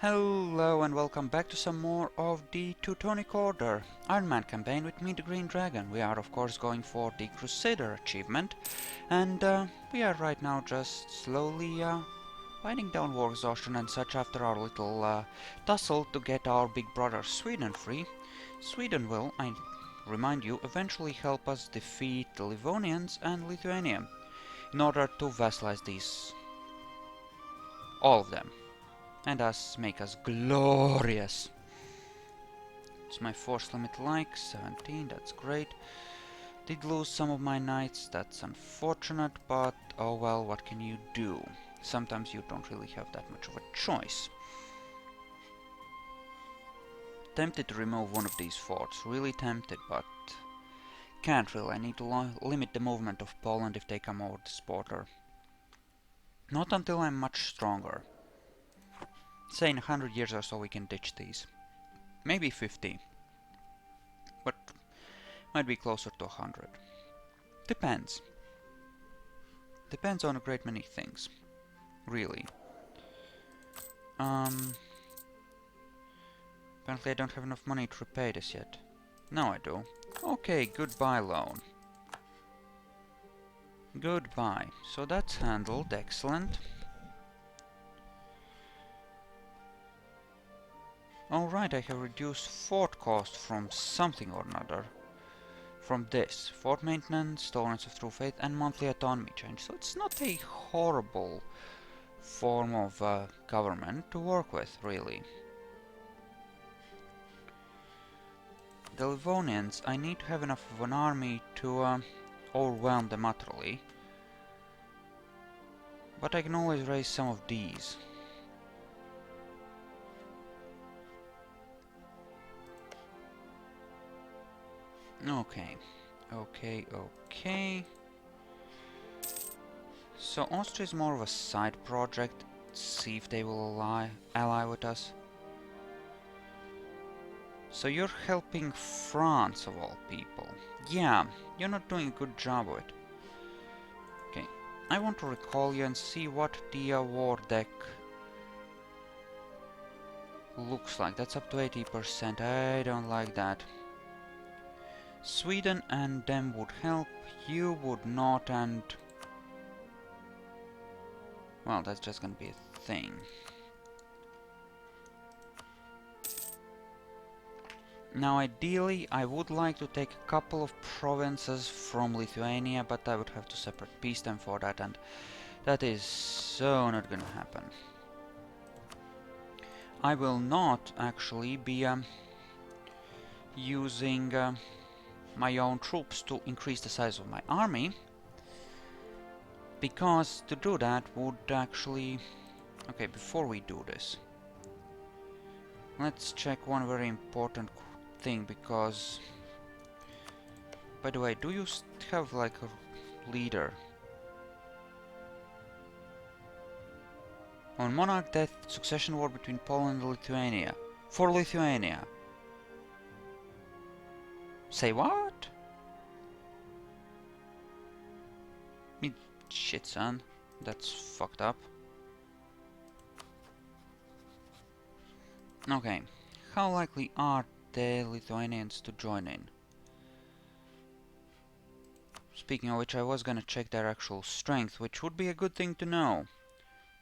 Hello and welcome back to some more of the Teutonic Order Ironman campaign with me, the Green Dragon. We are of course going for the Crusader achievement, and we are right now just slowly winding down war exhaustion and such after our little tussle to get our big brother Sweden free. Sweden will, I remind you, eventually help us defeat the Livonians and Lithuania in order to vassalize these, all of them, and thus make us glorious. It's my force limit like 17, that's great. Did lose some of my knights, that's unfortunate, but oh well, what can you do? Sometimes you don't really have that much of a choice. Tempted to remove one of these forts, really tempted, but can't really. I need to limit the movement of Poland if they come over this border. Not until I'm much stronger. Say in 100 years or so we can ditch these. Maybe 50. But might be closer to 100. Depends. Depends on a great many things. Really. Apparently I don't have enough money to repay this yet. Now I do. Okay, goodbye loan. Goodbye. So that's handled, excellent. Alright, I have reduced fort cost from something or another. From this. Fort maintenance, tolerance of true faith, and monthly autonomy change. So it's not a horrible form of government to work with, really. The Livonians, I need to have enough of an army to overwhelm them utterly. But I can always raise some of these. Okay, okay. So Austria is more of a side project. See if they will ally with us. So you're helping France of all people. Yeah, you're not doing a good job of it. Okay, I want to recall you and see what the war deck looks like. That's up to 80%. I don't like that. Sweden and them would help, you would not, and well, that's just gonna be a thing. Now ideally I would like to take a couple of provinces from Lithuania, but I would have to separate peace them for that, and that is so not gonna happen. I will not actually be using my own troops to increase the size of my army, because to do that would actually... Okay, before we do this, let's check one very important thing, because... By the way, do you have like a leader? On monarch death, succession war between Poland and Lithuania. For Lithuania. Say what? Shit, son. That's fucked up. Okay. How likely are the Lithuanians to join in? Speaking of which, I was gonna check their actual strength, which would be a good thing to know.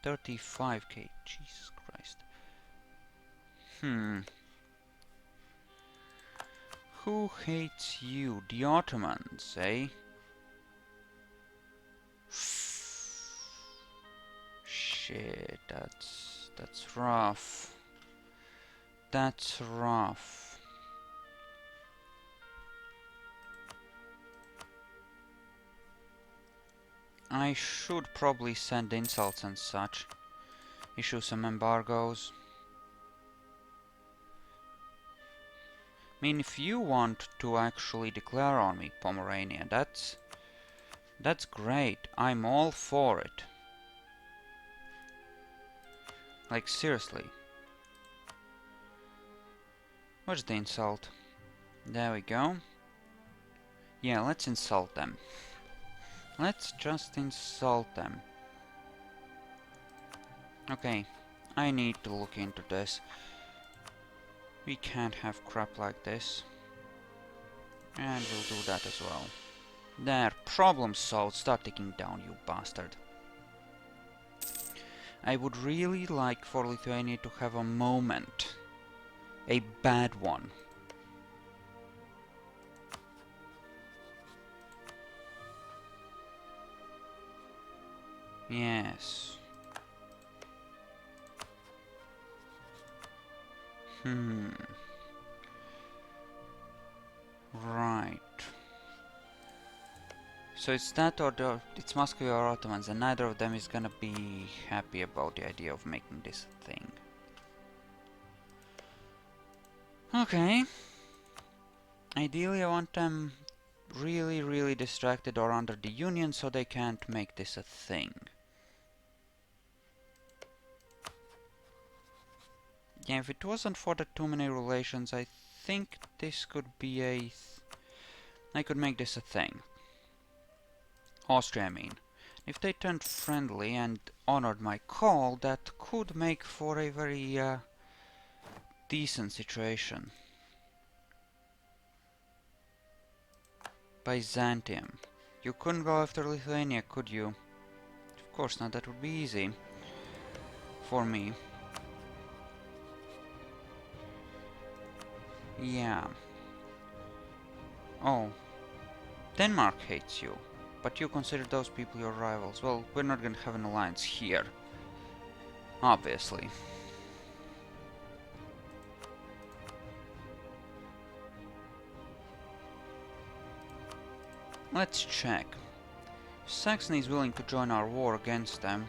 35k. Jesus Christ. Who hates you? The Ottomans, eh? Shit, that's rough. That's rough. I should probably send insults and such. Issue some embargoes. I mean, if you want to actually declare on me Pomerania, that's great. I'm all for it. Like, seriously. Where's the insult? There we go. Yeah, let's insult them. Let's just insult them. Okay, I need to look into this. We can't have crap like this. And we'll do that as well. There, problem solved. Start ticking down, you bastard. I would really like for Lithuania to have a moment. A bad one. Yes. Right. So it's that or it's Muscovy or Ottomans, and neither of them is gonna be happy about the idea of making this a thing. Okay. Ideally, I want them really, really distracted or under the Union so they can't make this a thing. Yeah, if it wasn't for the too many relations, I think this could be a... I could make this a thing. Austria, I mean. If they turned friendly and honored my call, that could make for a very decent situation. Byzantium. You couldn't go after Lithuania, could you? Of course not, that would be easy. For me. Yeah. Oh. Denmark hates you. But you consider those people your rivals. Well, we're not gonna have an alliance here. Obviously. Let's check. Saxony is willing to join our war against them.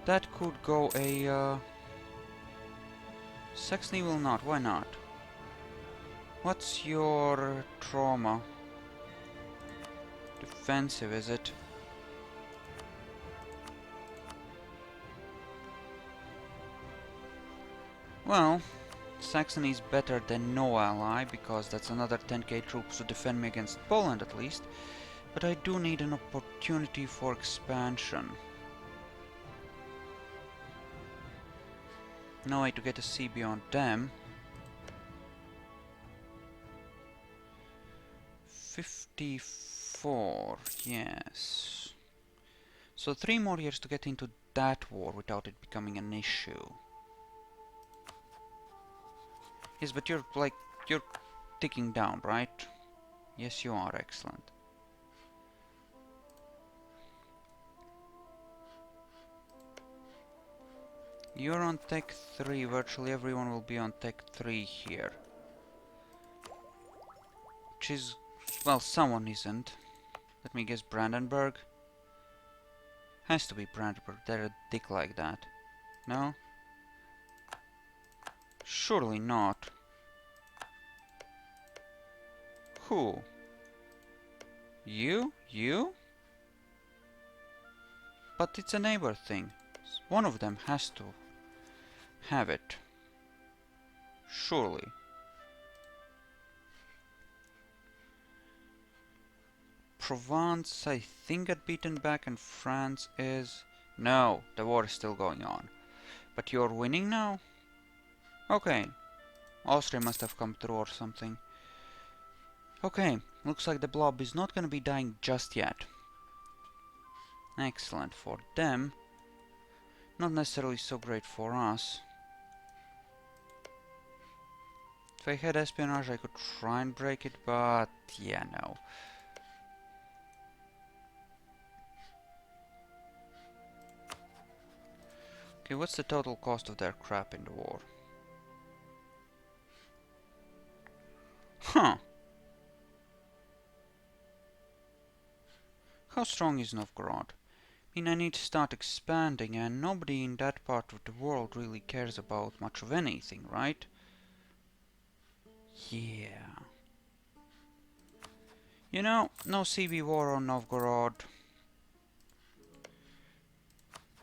That could go a... Saxony will not. Why not? What's your trauma? Defensive, is it? Well, Saxony is better than no ally, because that's another 10k troops to defend me against Poland at least. But I do need an opportunity for expansion. No way to get a sea beyond them. 54, yes. So 3 more years to get into that war without it becoming an issue. Yes, but you're ticking down, right? Yes, you are. Excellent. You're on Tech 3. Virtually everyone will be on Tech 3 here. Which is... well, someone isn't. Let me guess, Brandenburg? Has to be Brandenburg. They're a dick like that. No? Surely not. Who? You? You? But it's a neighbor thing. One of them has to have it. Surely. Provence, I think, got beaten back, and France is... No, the war is still going on. But you're winning now? Okay. Austria must have come through or something. Okay, looks like the blob is not gonna be dying just yet. Excellent for them. Not necessarily so great for us. If I had espionage, I could try and break it, but yeah, no. Okay, what's the total cost of their crap in the war? Huh. How strong is Novgorod? I mean, I need to start expanding, and nobody in that part of the world really cares about much of anything, right? Yeah. You know, no CB war on Novgorod.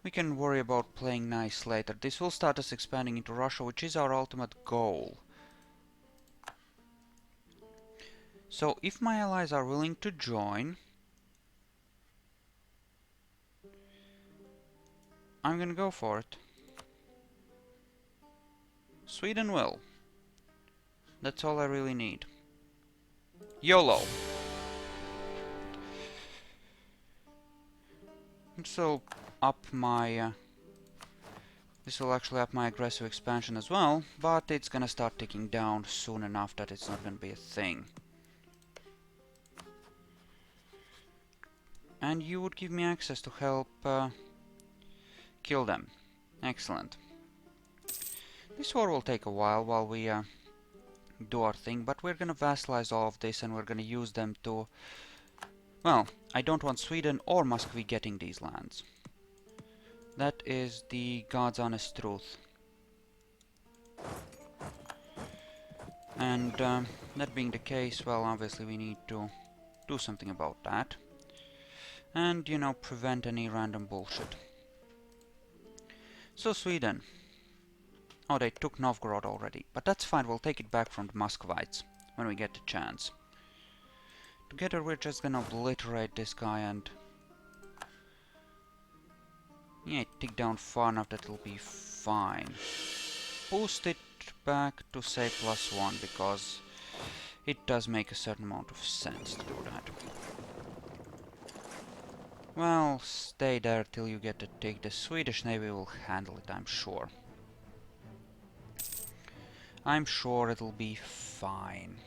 We can worry about playing nice later. This will start us expanding into Russia, which is our ultimate goal. So, if my allies are willing to join, I'm gonna go for it. Sweden will. That's all I really need. YOLO! So up my... this will actually up my aggressive expansion as well, but it's gonna start ticking down soon enough that it's not gonna be a thing. And you would give me access to help kill them. Excellent. This war will take a while we do our thing, but we're gonna vassalize all of this and we're gonna use them to... well, I don't want Sweden or Muscovy getting these lands. That is the God's honest truth. And that being the case, well, obviously we need to do something about that. And, you know, prevent any random bullshit. So Sweden. Oh, they took Novgorod already. But that's fine, we'll take it back from the Muscovites when we get the chance. Together we're just gonna obliterate this guy and... yeah, tick down far enough that it'll be fine. Boost it back to say +1 because it does make a certain amount of sense to do that. Well, stay there till you get the tick. The Swedish Navy will handle it, I'm sure. I'm sure it'll be fine.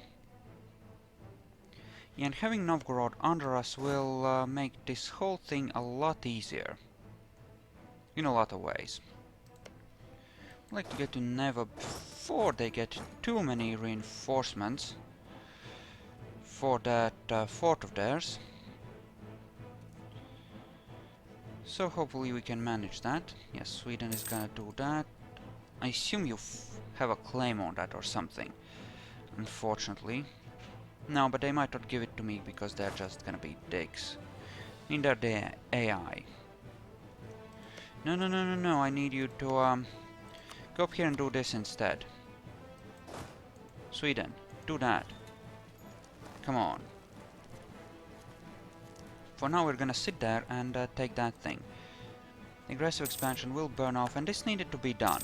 Yeah, and having Novgorod under us will make this whole thing a lot easier. In a lot of ways. I'd like to get to Neva before they get too many reinforcements for that fort of theirs. So hopefully we can manage that. Yes, Sweden is gonna do that. I assume you have a claim on that or something. Unfortunately. No, but they might not give it to me because they're just gonna be dicks. I mean, they're the AI. No, I need you to go up here and do this instead. Sweden, do that. Come on. For now we're gonna sit there and take that thing. The aggressive expansion will burn off, and this needed to be done.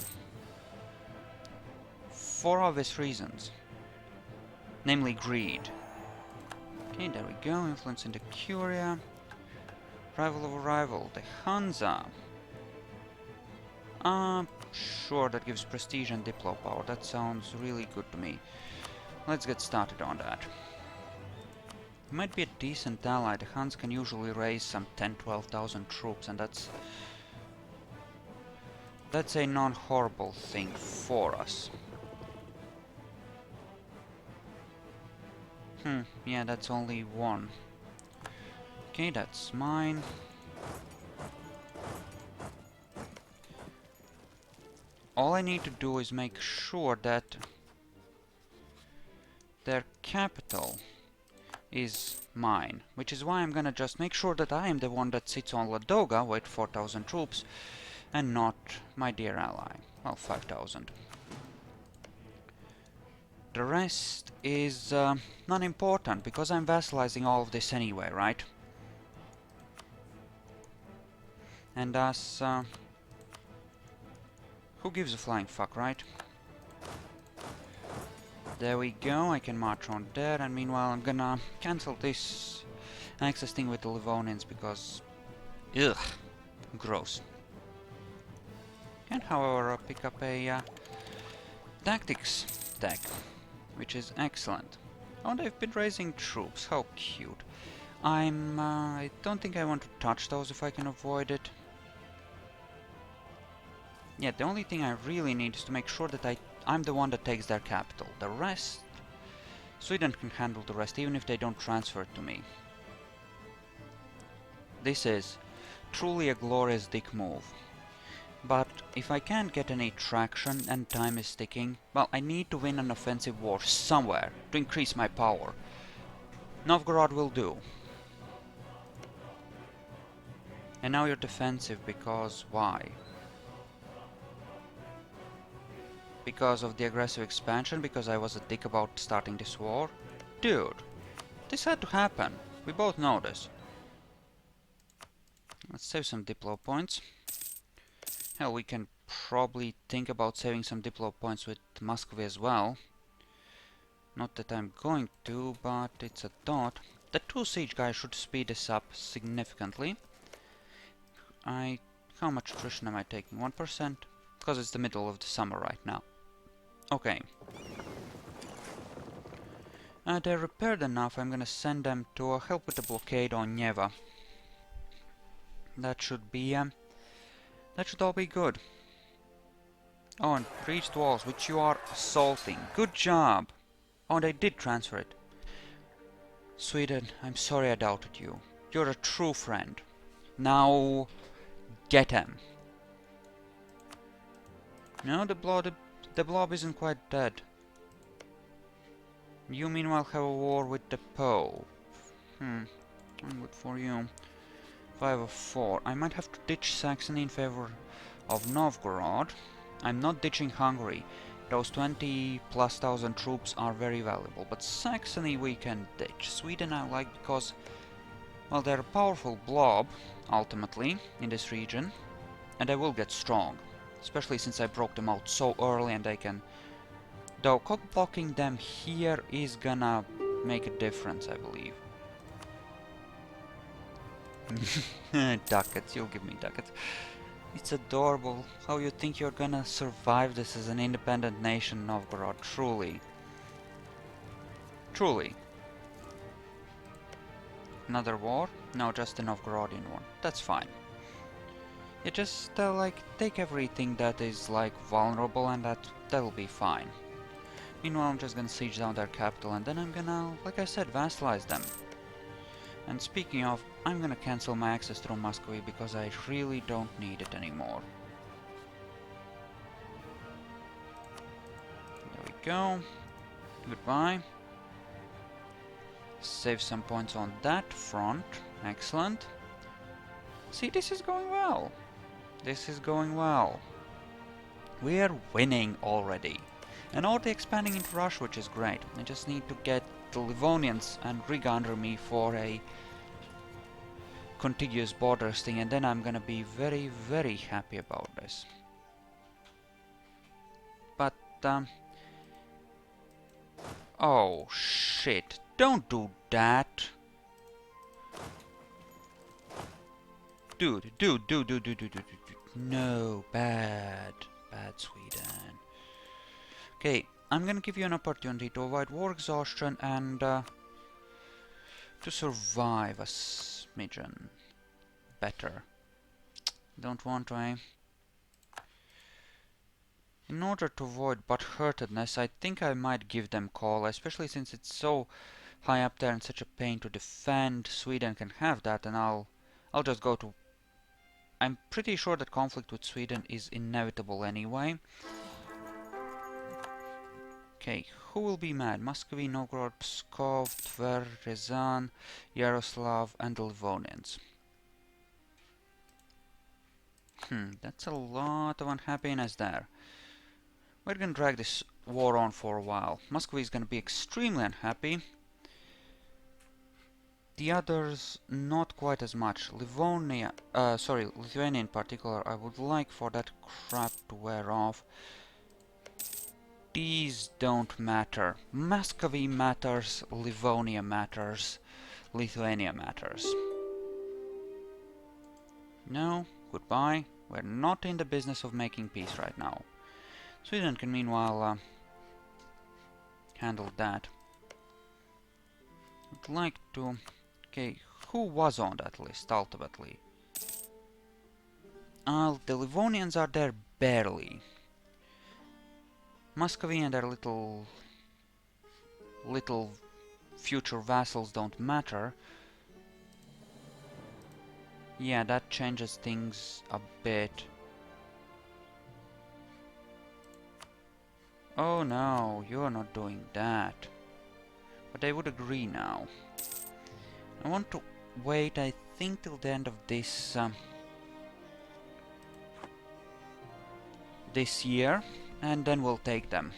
For obvious reasons. Namely greed. Okay, there we go, influence in the Curia. Rival of a rival, the Hansa. Sure, that gives prestige and diplo power. That sounds really good to me. Let's get started on that. Might be a decent ally. The Huns can usually raise some 10-12,000 troops, and that's a non-horrible thing for us. Yeah, that's only one. Okay, that's mine. All I need to do is make sure that their capital is mine, which is why I'm gonna just make sure that I am the one that sits on Ladoga with 4,000 troops and not my dear ally. Well, 5,000. The rest is non-important because I'm vassalizing all of this anyway, right? And thus, who gives a flying fuck, right? There we go, I can march on there, and meanwhile I'm gonna cancel this access thing with the Livonians because... ugh, gross. Can, however, pick up a tactics deck, which is excellent. Oh, they've been raising troops, how cute. I don't think I want to touch those if I can avoid it. Yeah, the only thing I really need is to make sure that I'm the one that takes their capital. The rest... Sweden can handle the rest, even if they don't transfer it to me. This is truly a glorious dick move. But if I can't get any traction and time is ticking, well, I need to win an offensive war somewhere to increase my power. Novgorod will do. And now you're defensive because why? Because of the aggressive expansion, because I was a dick about starting this war? Dude, this had to happen. We both know this. Let's save some diplo points. Hell, we can probably think about saving some diplo points with Muscovy as well. Not that I'm going to, but it's a thought. The 2 siege guy should speed this up significantly. How much attrition am I taking? 1%? Because it's the middle of the summer right now. Okay. They're repaired enough. I'm gonna send them to help with the blockade on Neva. That should all be good. Oh, and breached walls, which you are assaulting. Good job! Oh, they did transfer it. Sweden, I'm sorry I doubted you. You're a true friend. Now, get him. No, the blob isn't quite dead. You meanwhile have a war with the Pope. Good for you. 5 of 4. I might have to ditch Saxony in favor of Novgorod. I'm not ditching Hungary. Those 20+ thousand troops are very valuable. But Saxony we can ditch. Sweden I like because, well, they're a powerful blob, ultimately, in this region. And they will get strong. Especially since I broke them out so early and they can... Though cock-blocking them here is gonna make a difference, I believe. Ducats, you'll give me ducats. It's adorable. How you think you're gonna survive this as an independent nation, Novgorod, truly. Truly. Another war? No, just a Novgorodian one. That's fine. You just, like, take everything that is, like, vulnerable and that'll be fine. Meanwhile, I'm just gonna siege down their capital and then I'm gonna, like I said, vassalize them. And speaking of, I'm gonna cancel my access through Muscovy because I really don't need it anymore. There we go. Goodbye. Save some points on that front. Excellent. See, this is going well. This is going well. We're winning already. And already expanding into Russia, which is great. I just need to get the Livonians and Riga under me for a contiguous borders thing, and then I'm gonna be very, very happy about this. But, oh, shit. Don't do that! Dude. No, bad. Bad Sweden. Okay, I'm gonna give you an opportunity to avoid war exhaustion and to survive a smidgen better. Don't want to, eh? In order to avoid butthurtedness, I think I might give them call, especially since it's so high up there and such a pain to defend. Sweden can have that, and I'll just go to... I'm pretty sure that conflict with Sweden is inevitable anyway. Okay, who will be mad? Muscovy, Novgorod, Pskov, Tver, Ryazan, Yaroslav, and the Livonians. That's a lot of unhappiness there. We're gonna drag this war on for a while. Muscovy is gonna be extremely unhappy. The others, not quite as much. Lithuania in particular, I would like for that crap to wear off. These don't matter. Muscovy matters, Livonia matters, Lithuania matters. No, goodbye. We're not in the business of making peace right now. Sweden can meanwhile handle that. I'd like to... Okay, who was on that list ultimately? The Livonians are there barely. Muscovy and their little future vassals don't matter. Yeah, that changes things a bit. Oh no, you're not doing that. But they would agree now. I want to wait, I think, till the end of this this year, and then we'll take them.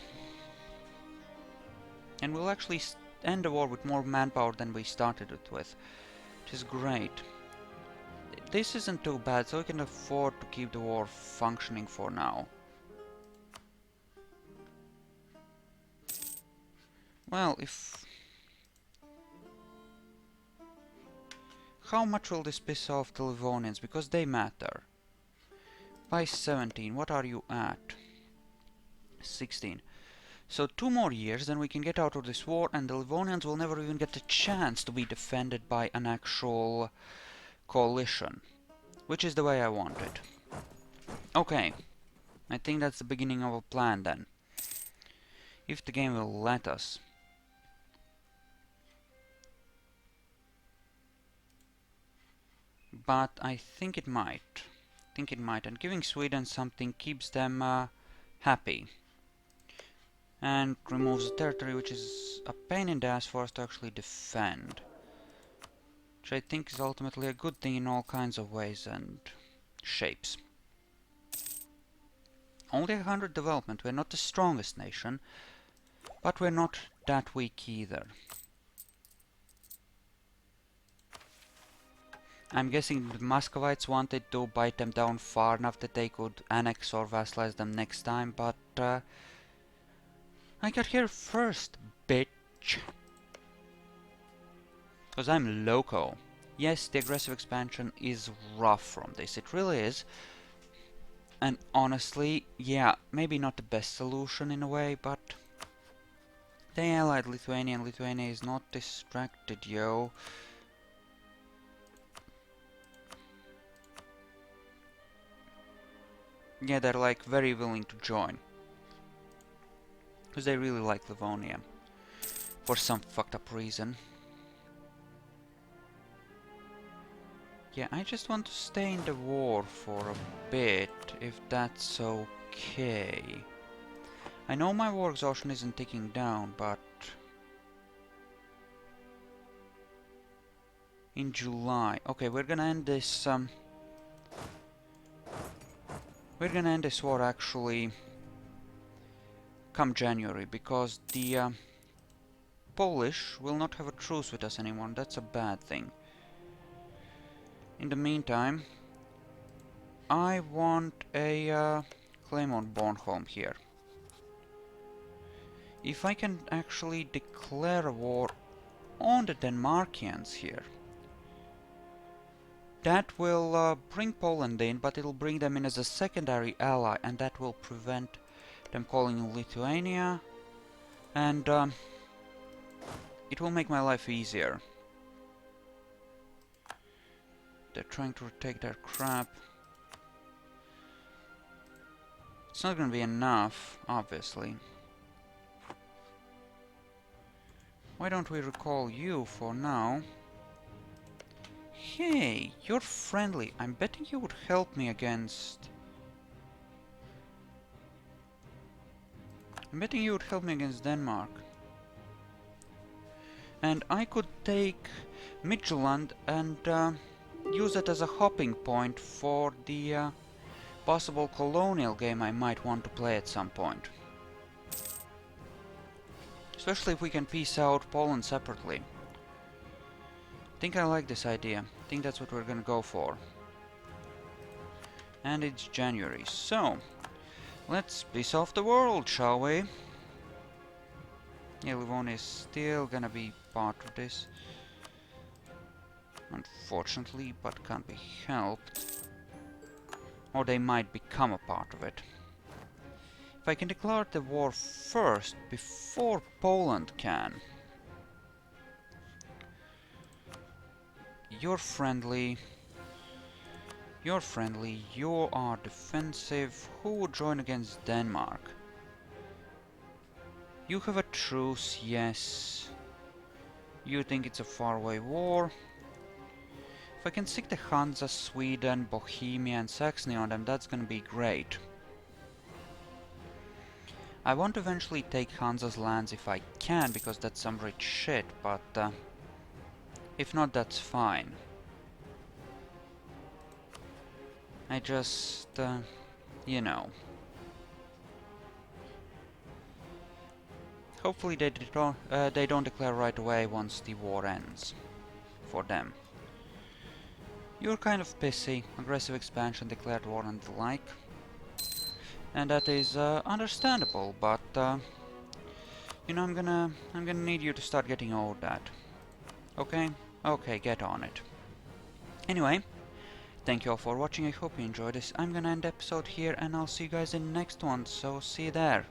And we'll actually end the war with more manpower than we started it with, which is great. this isn't too bad, so we can afford to keep the war functioning for now. Well, if... How much will this piss off the Livonians? Because they matter. By 17, what are you at? 16. So 2 more years, then we can get out of this war, and the Livonians will never even get a chance to be defended by an actual coalition. Which is the way I want it. Okay. I think that's the beginning of a plan then. If the game will let us. But I think it might. And giving Sweden something keeps them happy. And removes the territory, which is a pain in the ass for us to actually defend. Which I think is ultimately a good thing in all kinds of ways and shapes. Only 100 development. We're not the strongest nation, but we're not that weak either. I'm guessing the Muscovites wanted to bite them down far enough that they could annex or vassalize them next time, but I got here first, bitch. Because I'm loco. Yes, the aggressive expansion is rough from this, it really is. And honestly, yeah, maybe not the best solution in a way, but they allied Lithuania, and Lithuania is not distracted, yo. Yeah, they're like very willing to join. Because they really like Livonia. For some fucked up reason. Yeah, I just want to stay in the war for a bit, if that's okay. I know my war exhaustion isn't ticking down, but... in July... Okay, we're gonna end this, we're gonna end this war actually come January, because the Polish will not have a truce with us anymore. That's a bad thing. In the meantime, I want a claim on Bornholm here. If I can actually declare a war on the Denmarkians here, that will bring Poland in, but it'll bring them in as a secondary ally, and that will prevent them calling Lithuania, and it will make my life easier. They're trying to take their crap. It's not gonna be enough, obviously. Why don't we recall you for now? Hey, you're friendly. I'm betting you would help me against... I'm betting you would help me against Denmark. And I could take Midtjylland and use it as a hopping point for the possible colonial game I might want to play at some point. Especially if we can piece out Poland separately. I think I like this idea. I think that's what we're gonna go for. And it's January, so let's piece off the world, shall we? Yeah, Livonia is still gonna be part of this. Unfortunately, but can't be helped. Or they might become a part of it. If I can declare the war first, before Poland can. You're friendly. You're friendly. You are defensive. Who would join against Denmark? You have a truce, yes. You think it's a faraway war. If I can stick the Hansa, Sweden, Bohemia and Saxony on them, that's gonna be great. I want to eventually take Hansa's lands if I can, because that's some rich shit, but if not, that's fine. I just, you know. Hopefully they don't declare right away once the war ends. For them. You're kind of pissy, aggressive expansion, declared war and the like. And that is understandable, but you know, I'm gonna need you to start getting over that. Okay? Okay, get on it. Anyway, thank you all for watching, I hope you enjoyed this. I'm gonna end the episode here and I'll see you guys in the next one, so see you there.